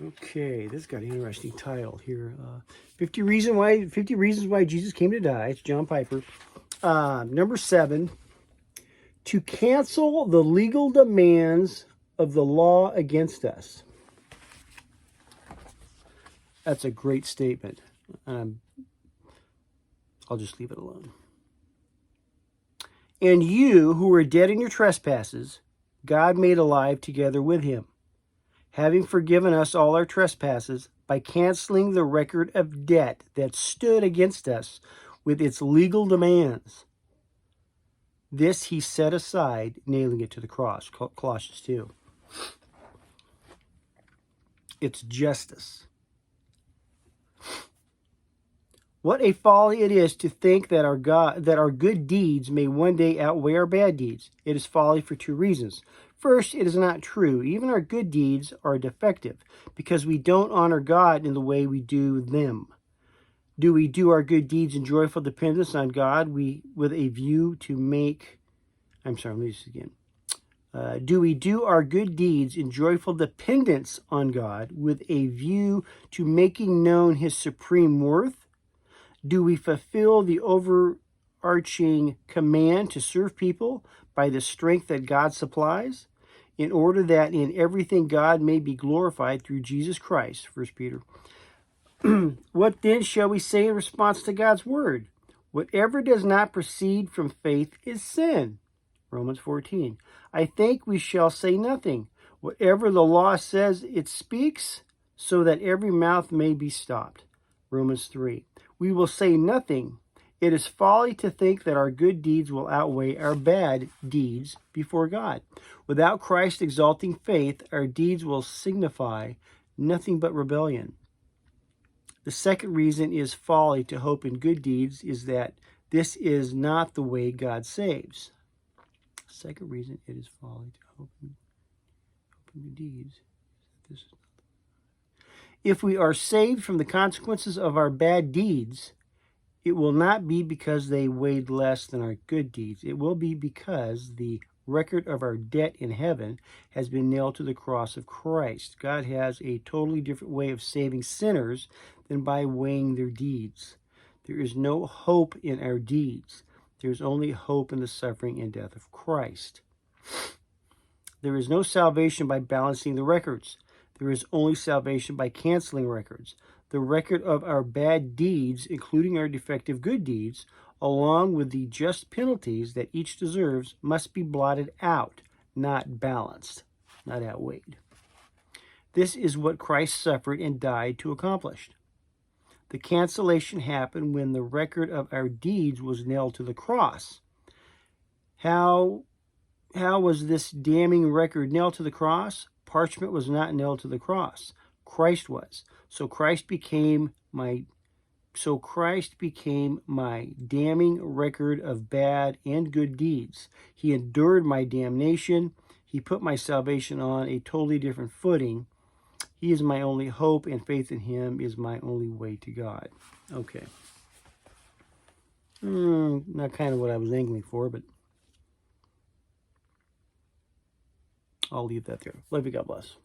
Okay, this got an interesting title here. 50 reasons why Jesus came to die. It's John Piper. Number 7, to cancel the legal demands of the law against us. That's a great statement. I'll just leave it alone. And you, who were dead in your trespasses, God made alive together with him, having forgiven us all our trespasses by canceling the record of debt that stood against us with its legal demands. This he set aside, nailing it to the cross. Colossians 2. It's justice. What a folly it is to think that our good deeds may one day outweigh our bad deeds. It is folly for 2 reasons. First, it is not true. Even our good deeds are defective because we don't honor God in the way we do them. Do we do our good deeds in joyful dependence on God with a view to make... let me do this again. Do we do our good deeds in joyful dependence on God with a view to making known his supreme worth? Do we fulfill the overarching command to serve people by the strength that God supplies, in order that in everything God may be glorified through Jesus Christ? 1 Peter. What then shall we say in response to God's word? Whatever does not proceed from faith is sin. Romans 14. I think we shall say nothing. Whatever the law says, it speaks, so that every mouth may be stopped. Romans 3. We will say nothing. It is folly to think that our good deeds will outweigh our bad deeds before God. Without Christ exalting faith, our deeds will signify nothing but rebellion. The second reason is folly to hope in good deeds is that this is not the way God saves. Second reason it is folly to hope in good deeds. If we are saved from the consequences of our bad deeds, it will not be because they weighed less than our good deeds. It will be because the record of our debt in heaven has been nailed to the cross of Christ. God has a totally different way of saving sinners than by weighing their deeds. There is no hope in our deeds. There is only hope in the suffering and death of Christ. There is no salvation by balancing the records. There is only salvation by canceling records. The record of our bad deeds, including our defective good deeds, along with the just penalties that each deserves, must be blotted out, not balanced, not outweighed. This is what Christ suffered and died to accomplish. The cancellation happened when the record of our deeds was nailed to the cross. How was this damning record nailed to the cross? Parchment was not nailed to the cross. Christ was. So Christ became my damning record of bad and good deeds. He endured my damnation. He put my salvation on a totally different footing. He is my only hope, and faith in him is my only way to God. Okay. Not kind of what I was angling for, but I'll leave that there. Love you. God bless.